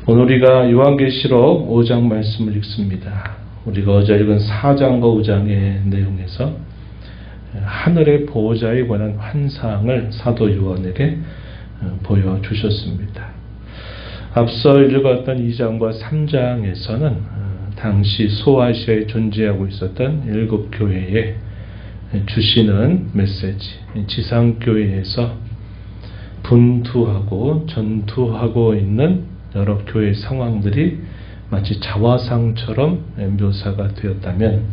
오늘 우리가 요한계시록 5장 말씀을 읽습니다. 우리가 어제 읽은 4장과 5장의 내용에서 하늘의 보호자에 관한 환상을 사도 요한에게 보여주셨습니다. 앞서 읽었던 2장과 3장에서는 당시 소아시아에 존재하고 있었던 7 교회에 주시는 메시지, 지상교회에서 분투하고 전투하고 있는 여러 교회 상황들이 마치 자화상처럼 묘사가 되었다면,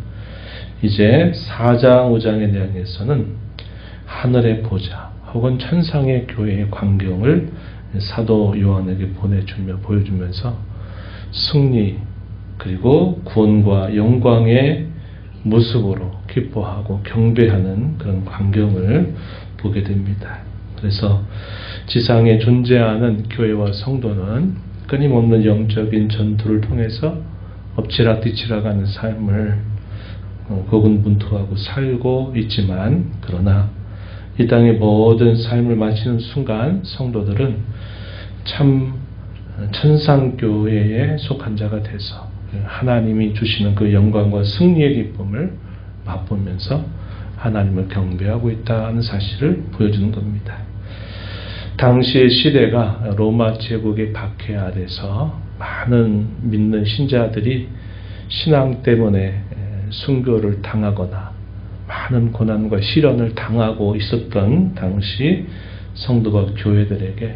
이제 4장, 5장의 내용에서는 하늘의 보좌 혹은 천상의 교회의 광경을 사도 요한에게 보여주면서 승리 그리고 구원과 영광의 모습으로 기뻐하고 경배하는 그런 광경을 보게 됩니다. 그래서 지상에 존재하는 교회와 성도는 끊임없는 영적인 전투를 통해서 엎치락뒤치락하는 삶을 고군분투하고 살고 있지만, 그러나 이 땅의 모든 삶을 마치는 순간 성도들은 참 천상교회에 속한 자가 돼서 하나님이 주시는 그 영광과 승리의 기쁨을 맛보면서 하나님을 경배하고 있다는 사실을 보여주는 겁니다. 당시의 시대가 로마 제국의 박해 아래서 많은 믿는 신자들이 신앙 때문에 순교를 당하거나 많은 고난과 시련을 당하고 있었던 당시 성도가 교회들에게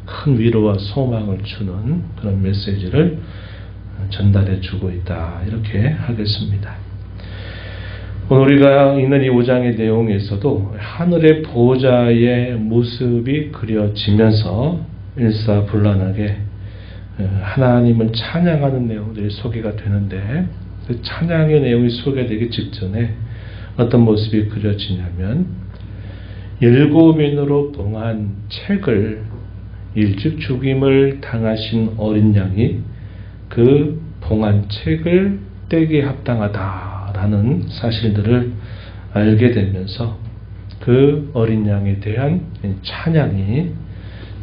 큰 위로와 소망을 주는 그런 메시지를 전달해 주고 있다, 이렇게 하겠습니다. 오늘 우리가 읽는 이 5장의 내용에서도 하늘의 보호자의 모습이 그려지면서 일사불란하게 하나님을 찬양하는 내용들이 소개가 되는데, 그 찬양의 내용이 소개되기 직전에 어떤 모습이 그려지냐면, 7인으로 봉한 책을 일찍 죽임을 당하신 어린 양이 그 봉한 책을 떼기에 합당하다라는 사실들을 알게 되면서 그 어린 양에 대한 찬양이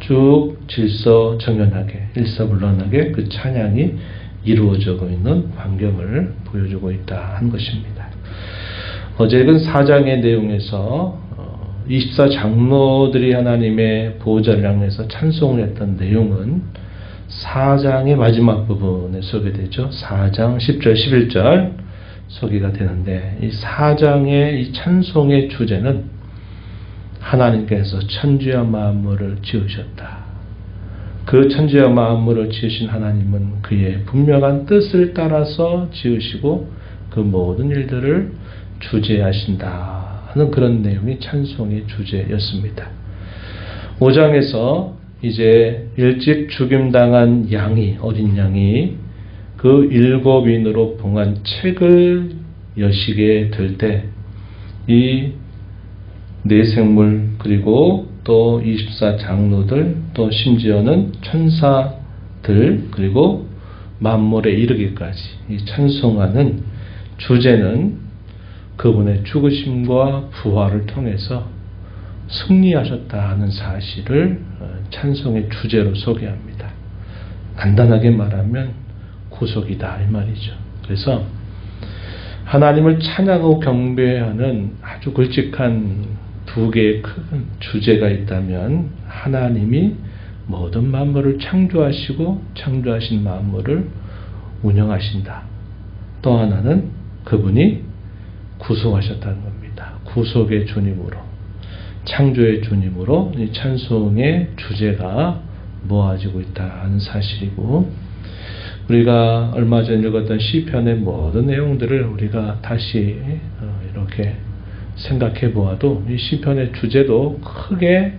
쭉 질서정연하게 일사불란하게 그 찬양이 이루어지고 있는 광경을 보여주고 있다 하는 것입니다. 어제 읽은 4장의 내용에서 24장로들이 하나님의 보호자를 향해서 찬송을 했던 내용은 4장의 마지막 부분에 소개되죠. 4장 10절 11절 소개가 되는데, 이 4장의 이 찬송의 주제는 하나님께서 천지와 만물을 지으셨다. 그 천지와 만물을 지으신 하나님은 그의 분명한 뜻을 따라서 지으시고 그 모든 일들을 주재하신다 하는 그런 내용이 찬송의 주제였습니다. 5장에서 이제 일찍 죽임당한 어린 양이 그 7인으로 봉한 책을 여시게 될 때, 이 내생물 그리고 또 24장로들 또 심지어는 천사들 그리고 만물에 이르기까지 이 찬송하는 주제는 그분의 죽으심과 부활을 통해서 승리하셨다는 사실을 찬송의 주제로 소개합니다. 간단하게 말하면 구속이다 이 말이죠. 그래서 하나님을 찬양하고 경배하는 아주 굵직한 2개의 큰 주제가 있다면, 하나님이 모든 만물을 창조하시고 창조하신 만물을 운영하신다. 또 하나는 그분이 구속하셨다는 겁니다. 구속의 주님으로, 창조의 주님으로 이 찬송의 주제가 모아지고 있다는 사실이고, 우리가 얼마 전에 읽었던 시편의 모든 내용들을 우리가 다시 이렇게 생각해 보아도 이 시편의 주제도 크게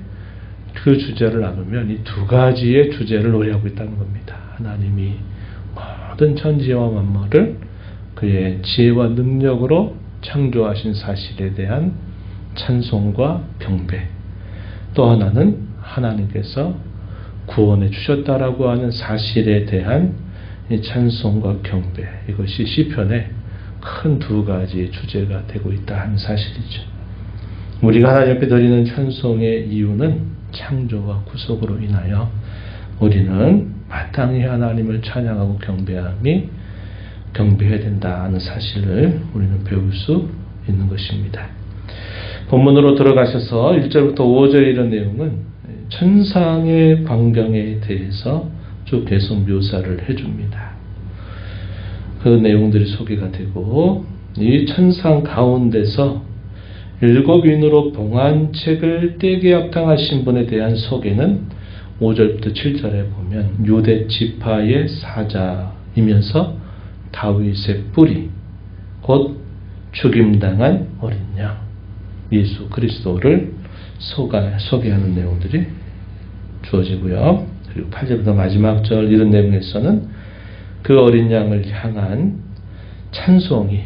그 주제를 나누면 이 2가지의 주제를 노래하고 있다는 겁니다. 하나님이 모든 천지와 만물을 그의 지혜와 능력으로 창조하신 사실에 대한 찬송과 경배, 또 하나는 하나님께서 구원해 주셨다라고 하는 사실에 대한 이 찬송과 경배, 이것이 시편의 큰 2가지의 주제가 되고 있다 하는 사실이죠. 우리가 하나님 앞에 드리는 찬송의 이유는 창조와 구속으로 인하여 우리는 마땅히 하나님을 찬양하고 경배해야 된다는 사실을 우리는 배울 수 있는 것입니다. 본문으로 들어가셔서 1절부터 5절 이런 내용은 천상의 광경에 대해서 쭉 계속 묘사를 해줍니다. 그 내용들이 소개가 되고 이 천상 가운데서 7인으로 봉한 책을 떼게 합당하신 분에 대한 소개는 5절부터 7절에 보면 유대 지파의 사자이면서 다윗의 뿌리, 곧 죽임당한 어린 양 예수 그리스도를 소개하는 내용들이 주어지고요. 그리고 8절부터 마지막 절 이런 내용에서는 그 어린 양을 향한 찬송이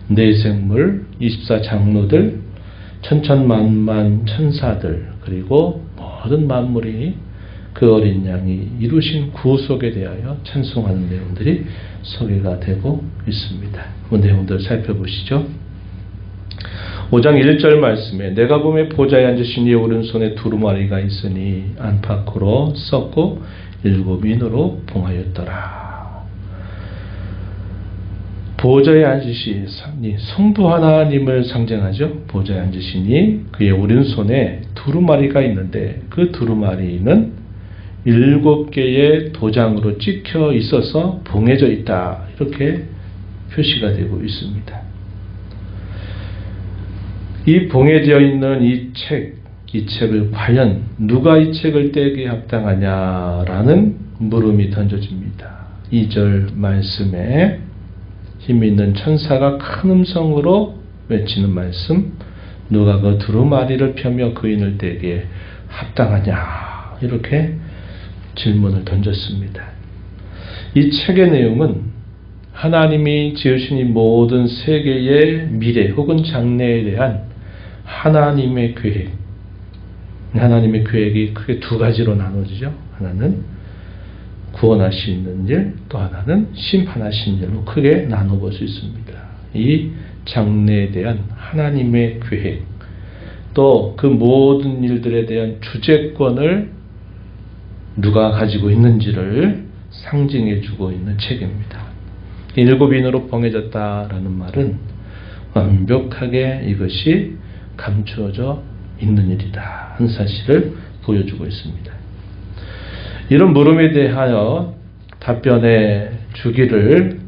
내생물, 24장로들, 천천만만 천사들 그리고 모든 만물이 그 어린 양이 이루신 구속에 대하여 찬송하는 내용들이 소개가 되고 있습니다. 그 내용들 살펴보시죠. 5장 1절 말씀에 내가 보매 보좌에 앉으신 이의 오른손에 두루마리가 있으니 안팎으로 썩고 7인으로 봉하였더라. 보좌에 앉으시니 성부 하나님을 상징하죠. 보좌에 앉으시니 그의 오른손에 두루마리가 있는데 그 두루마리는 7개의 도장으로 찍혀 있어서 봉해져 있다. 이렇게 표시가 되고 있습니다. 이 봉해져 있는 이 책을 과연 누가 이 책을 떼게 합당하냐라는 물음이 던져집니다. 2절 말씀에 힘이 있는 천사가 큰 음성으로 외치는 말씀, 누가 그 두루마리를 펴며 그인을 떼게 합당하냐 이렇게 질문을 던졌습니다. 이 책의 내용은 하나님이 지으신 이 모든 세계의 미래 혹은 장래에 대한 하나님의 계획이 크게 두 가지로 나눠지죠. 하나는 구원하시는 일, 또 하나는 심판하시는 일로 크게 나눠볼 수 있습니다. 이 장래에 대한 하나님의 계획, 또 그 모든 일들에 대한 주재권을 누가 가지고 있는지를 상징해 주고 있는 책입니다. 7인으로 봉해졌다라는 말은 완벽하게 이것이 감추어져 있는 일이다 하는 사실을 보여주고 있습니다. 이런 물음에 대하여 답변해 주기를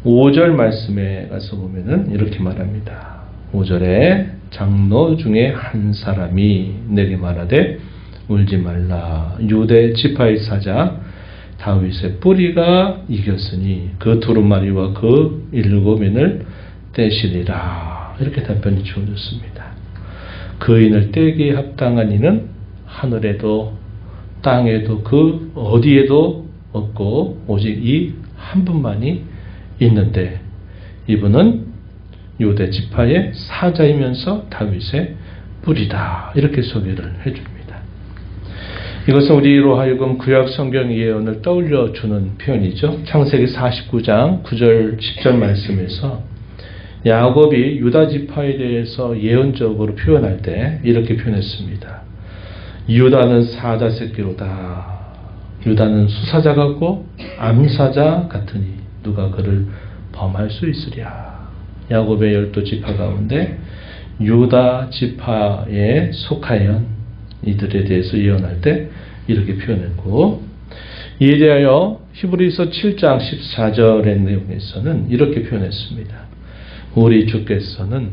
5절 말씀에 가서 보면은 이렇게 말합니다. 5절에 장로 중에 한 사람이 내게 말하되 울지 말라. 유대 지파의 사자 다윗의 뿌리가 이겼으니 그 두루마리와 그 7인을 떼시리라. 이렇게 답변이 주어졌습니다. 그 인을 떼기에 합당한 이는 하늘에도 땅에도 그 어디에도 없고 오직 이 한 분만이 있는데 이분은 유대 지파의 사자이면서 다윗의 뿌리다. 이렇게 소개를 해줍니다. 이것은 우리로 하여금 구약 성경 예언을 떠올려주는 표현이죠. 창세기 49장 9절 10절 말씀에서 야곱이 유다 지파에 대해서 예언적으로 표현할 때 이렇게 표현했습니다. 유다는 사자 새끼로다. 유다는 수사자 같고 암사자 같으니 누가 그를 범할 수 있으랴. 야곱의 12지파 가운데 유다 지파에 속하여 이들에 대해서 예언할 때 이렇게 표현했고, 이에 대하여 히브리서 7장 14절의 내용에서는 이렇게 표현했습니다. 우리 주께서는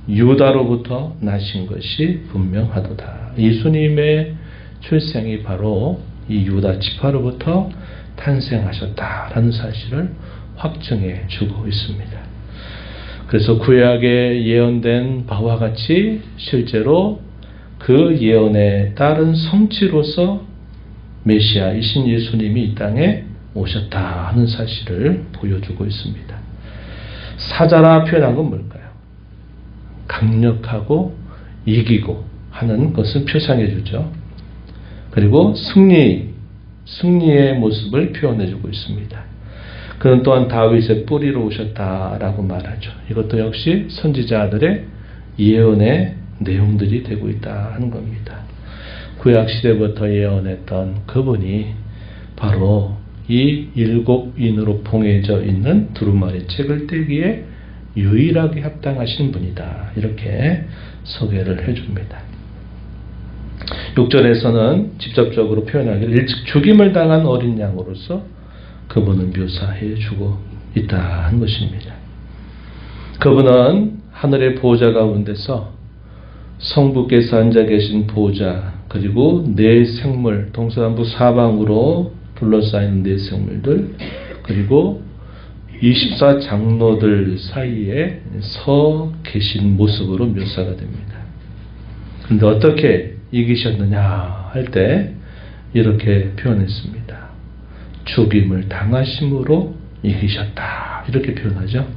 유다로부터 나신 것이 분명하도다. 예수님의 출생이 바로 이 유다 지파로부터 탄생하셨다라는 사실을 확증해 주고 있습니다. 그래서 구약에 예언된 바와 같이 실제로 그 예언에 따른 성취로서 메시아이신 예수님이 이 땅에 오셨다 하는 사실을 보여주고 있습니다. 사자라 표현한 건 뭘까요? 강력하고 이기고 하는 것을 표상해 주죠. 그리고 승리의 모습을 표현해 주고 있습니다. 그는 또한 다윗의 뿌리로 오셨다라고 말하죠. 이것도 역시 선지자들의 예언의 내용들이 되고 있다 하는 겁니다. 구약 시대부터 예언했던 그분이 바로 이 7인으로 봉해져 있는 두루마리 책을 떼기에 유일하게 합당하신 분이다. 이렇게 소개를 해줍니다. 6절에서는 직접적으로 표현하기를 일찍 죽임을 당한 어린 양으로서 그분을 묘사해 주고 있다는 것입니다. 그분은 하늘의 보호자 가운데서 성부께서 앉아 계신 보호자, 그리고 네 생물, 동서남북 사방으로 둘러싸인 네 생물들, 그리고 24 장로들 사이에 서 계신 모습으로 묘사가 됩니다. 그런데 어떻게 이기셨느냐 할 때 이렇게 표현했습니다. 죽임을 당하심으로 이기셨다. 이렇게 표현하죠.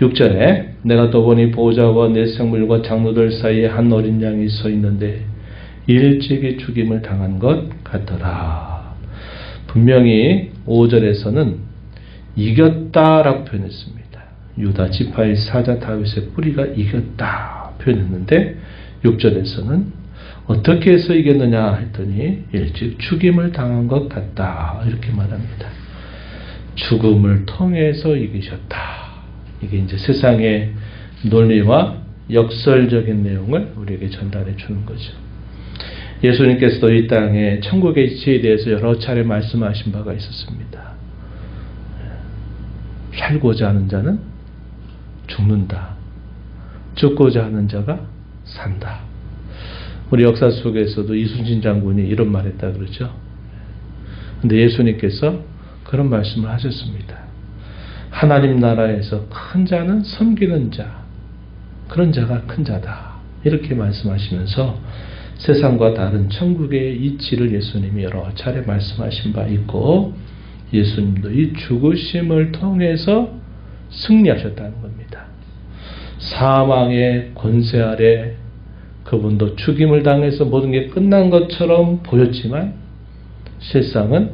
6절에 내가 또 보니 보호자와 네 생물과 장로들 사이에 한 어린 양이 서 있는데 일찍이 죽임을 당한 것 같더라. 분명히 5절에서는 이겼다라고 표현했습니다. 유다 지파의 사자 다윗의 뿌리가 이겼다 표현했는데 6절에서는 어떻게 해서 이겼느냐 했더니 일찍 죽임을 당한 것 같다 이렇게 말합니다. 죽음을 통해서 이기셨다. 이게 이제 세상의 논리와 역설적인 내용을 우리에게 전달해 주는 거죠. 예수님께서도 이 땅에 천국의 이치에 대해서 여러 차례 말씀하신 바가 있었습니다. 살고자 하는 자는 죽는다. 죽고자 하는 자가 산다. 우리 역사 속에서도 이순신 장군이 이런 말했다 그러죠. 근데 예수님께서 그런 말씀을 하셨습니다. 하나님 나라에서 큰 자는 섬기는 자, 그런 자가 큰 자다. 이렇게 말씀하시면서 세상과 다른 천국의 이치를 예수님이 여러 차례 말씀하신 바 있고, 예수님도 이 죽으심을 통해서 승리하셨다는 겁니다. 사망의 권세 아래 그분도 죽임을 당해서 모든 게 끝난 것처럼 보였지만 실상은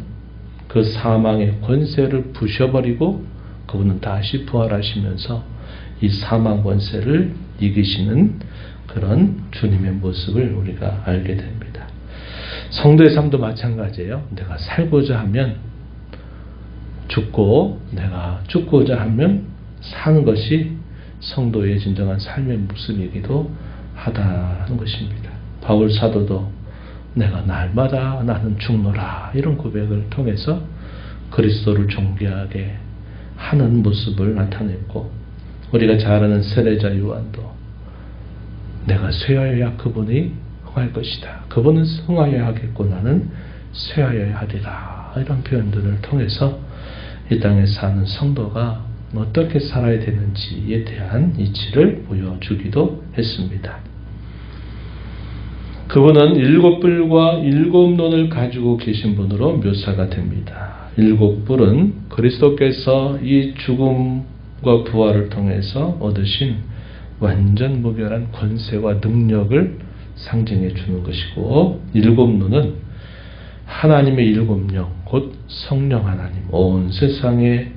그 사망의 권세를 부셔버리고 그분은 다시 부활하시면서 이 사망 권세를 이기시는 그런 주님의 모습을 우리가 알게 됩니다. 성도의 삶도 마찬가지예요. 내가 살고자 하면 죽고 내가 죽고자 하면 사는 것이 성도의 진정한 삶의 모습이기도 하다는 것입니다. 바울 사도도 내가 날마다 나는 죽노라 이런 고백을 통해서 그리스도를 존귀하게 하는 모습을 나타냈고, 우리가 잘 아는 세례자 요한도 내가 쇠하여야 그분이 흥할 것이다. 그분은 흥하여야 하겠고 나는 쇠하여야 하리라. 이런 표현들을 통해서 이 땅에 사는 성도가 어떻게 살아야 되는지에 대한 이치를 보여주기도 했습니다. 그분은 7뿔과 7눈을 가지고 계신 분으로 묘사가 됩니다. 7뿔은 그리스도께서 이 죽음과 부활을 통해서 얻으신 완전 무결한 권세와 능력을 상징해 주는 것이고, 7눈은 하나님의 7령, 곧 성령 하나님, 온 세상에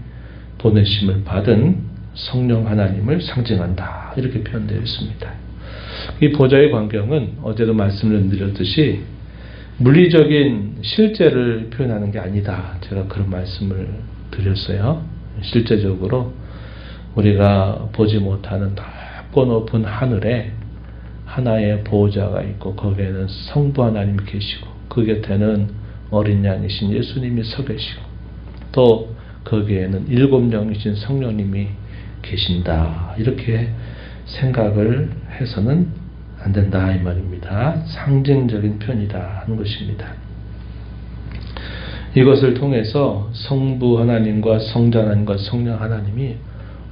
보내심을 받은 성령 하나님을 상징한다. 이렇게 표현되어 있습니다. 이 보좌의 광경은 어제도 말씀을 드렸듯이 물리적인 실제를 표현하는 게 아니다. 제가 그런 말씀을 드렸어요. 실제적으로 우리가 보지 못하는 넓고 높은 하늘에 하나의 보호자가 있고 거기에는 성부 하나님이 계시고 그 곁에는 어린 양이신 예수님이 서 계시고 또 거기에는 7영이신 성령님이 계신다. 이렇게 생각을 해서는 안 된다 이 말입니다. 상징적인 표현이다 하는 것입니다. 이것을 통해서 성부 하나님과 성자 하나님과 성령 하나님이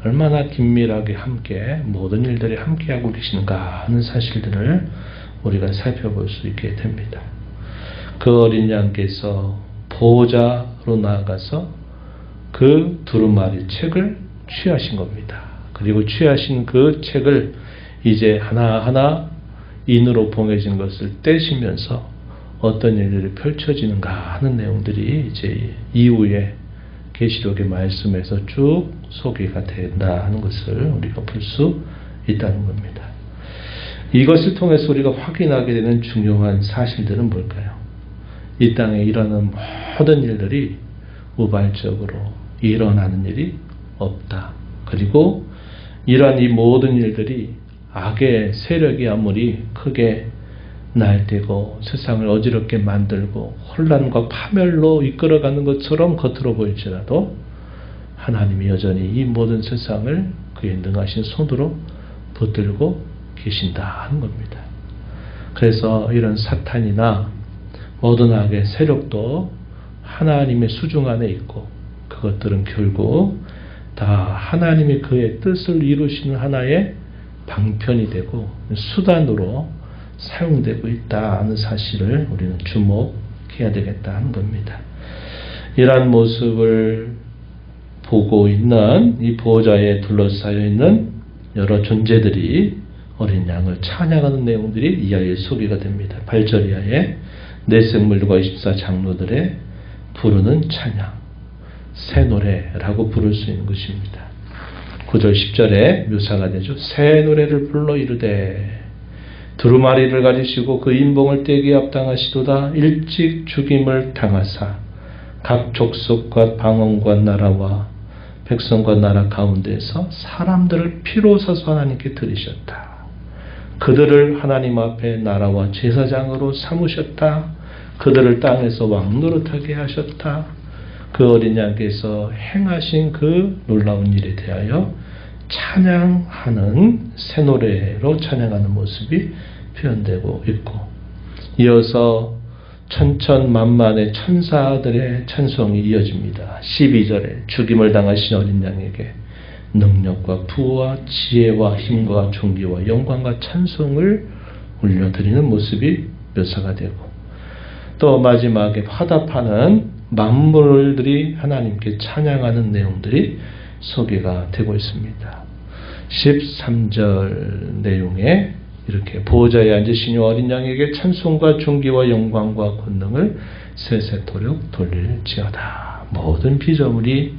얼마나 긴밀하게 함께 모든 일들이 함께하고 계시는가 하는 사실들을 우리가 살펴볼 수 있게 됩니다. 그 어린 양께서 보호자로 나아가서 그 두루마리 책을 취하신 겁니다. 그리고 취하신 그 책을 이제 하나하나 인으로 봉해진 것을 떼시면서 어떤 일들이 펼쳐지는가 하는 내용들이 이제 이후에 계시록의 말씀에서 쭉 소개가 된다 하는 것을 우리가 볼 수 있다는 겁니다. 이것을 통해서 우리가 확인하게 되는 중요한 사실들은 뭘까요? 이 땅에 일어나는 모든 일들이 우발적으로 일어나는 일이 없다. 그리고 이러한 이 모든 일들이 악의 세력이 아무리 크게 날뛰고 세상을 어지럽게 만들고 혼란과 파멸로 이끌어가는 것처럼 겉으로 보일지라도 하나님이 여전히 이 모든 세상을 그의 능하신 손으로 붙들고 계신다 하는 겁니다. 그래서 이런 사탄이나 모든 악의 세력도 하나님의 수중 안에 있고 그것들은 결국 다 하나님이 그의 뜻을 이루시는 하나의 방편이 되고 수단으로 사용되고 있다는 사실을 우리는 주목해야 되겠다 하는 겁니다. 이러한 모습을 보고 있는 이 보호자에 둘러싸여 있는 여러 존재들이 어린 양을 찬양하는 내용들이 이하에 소개가 됩니다. 8절 이하에 내생물과 24장로들의 부르는 찬양, 새 노래라고 부를 수 있는 것입니다. 9절 10절에 묘사가 되죠. 새 노래를 불러 이르되 두루마리를 가지시고 그 인봉을 떼기에 합당하시도다. 일찍 죽임을 당하사 각 족속과 방언과 나라와 백성과 나라 가운데서 사람들을 피로 사서 하나님께 드리셨다. 그들을 하나님 앞에 나라와 제사장으로 삼으셨다. 그들을 땅에서 왕노릇하게 하셨다. 그 어린 양께서 행하신 그 놀라운 일에 대하여 찬양하는 새 노래로 찬양하는 모습이 표현되고 있고, 이어서 천천만만의 천사들의 찬송이 이어집니다. 12절에 죽임을 당하신 어린 양에게 능력과 부와 지혜와 힘과 존귀와 영광과 찬송을 올려드리는 모습이 묘사가 되고, 또 마지막에 화답하는 만물들이 하나님께 찬양하는 내용들이 소개가 되고 있습니다. 13절 내용에 이렇게 보호자에 앉으신 어린 양에게 찬송과 존귀와 영광과 권능을 세세토록 돌릴지어다. 모든 피조물이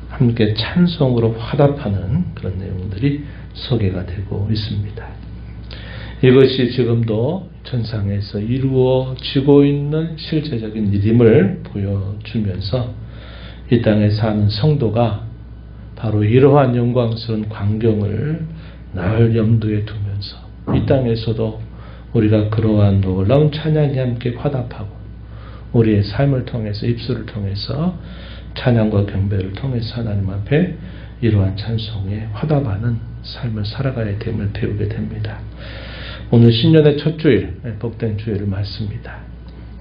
함께 찬송으로 화답하는 그런 내용들이 소개가 되고 있습니다. 이것이 지금도 천상에서 이루어지고 있는 실제적인 일임을 보여주면서 이 땅에 사는 성도가 바로 이러한 영광스러운 광경을 늘 염두에 두면서 이 땅에서도 우리가 그러한 놀라운 찬양이 함께 화답하고 우리의 삶을 통해서 입술을 통해서 찬양과 경배를 통해서 하나님 앞에 이러한 찬송에 화답하는 삶을 살아가야 됨을 배우게 됩니다. 오늘 신년의 첫 주일, 복된 주일을 맞습니다.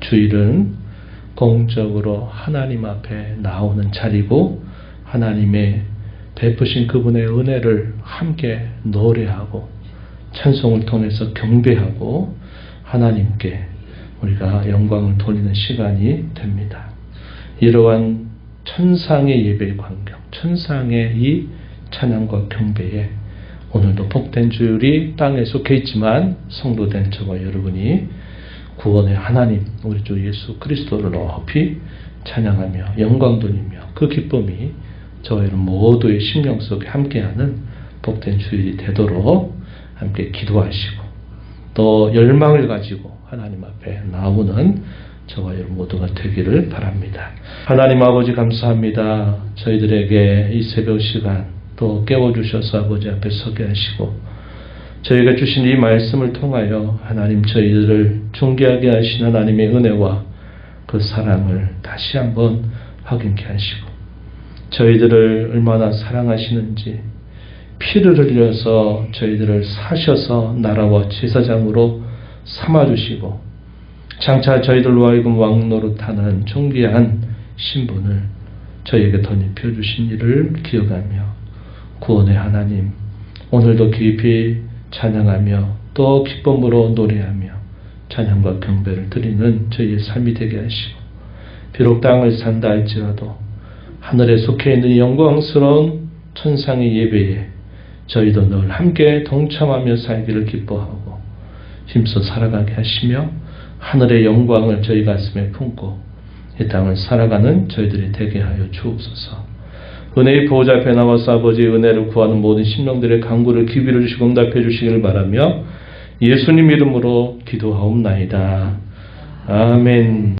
주일은 공적으로 하나님 앞에 나오는 자리고 하나님의 베푸신 그분의 은혜를 함께 노래하고 찬송을 통해서 경배하고 하나님께 우리가 영광을 돌리는 시간이 됩니다. 이러한 천상의 예배의 광경, 천상의 이 찬양과 경배에 오늘도 복된 주일이 땅에 속해 있지만 성도된 저와 여러분이 구원의 하나님 우리 주 예수 그리스도를 높이 찬양하며 영광 돌리며 그 기쁨이 저와 여러분 모두의 심령 속에 함께하는 복된 주일이 되도록 함께 기도하시고 또 열망을 가지고 하나님 앞에 나오는 저와 여러분 모두가 되기를 바랍니다. 하나님 아버지 감사합니다. 저희들에게 이 새벽 시간 또 깨워주셔서 아버지 앞에 서게 하시고 저희가 주신 이 말씀을 통하여 하나님 저희들을 존귀하게 하신 하나님의 은혜와 그 사랑을 다시 한번 확인케 하시고 저희들을 얼마나 사랑하시는지 피를 흘려서 저희들을 사셔서 나라와 제사장으로 삼아주시고 장차 저희들로 하여금 왕노릇하는 존귀한 신분을 저희에게 덧입혀 주신 일을 기억하며 구원의 하나님 오늘도 깊이 찬양하며 또 기쁨으로 노래하며 찬양과 경배를 드리는 저희의 삶이 되게 하시고 비록 땅을 산다 할지라도 하늘에 속해 있는 영광스러운 천상의 예배에 저희도 늘 함께 동참하며 살기를 기뻐하고 힘써 살아가게 하시며 하늘의 영광을 저희 가슴에 품고 이 땅을 살아가는 저희들이 되게 하여 주옵소서. 은혜의 보호자 앞에 나와서 아버지의 은혜를 구하는 모든 심령들의 간구를 기비를 주시고 응답해 주시기를 바라며 예수님 이름으로 기도하옵나이다. 아멘.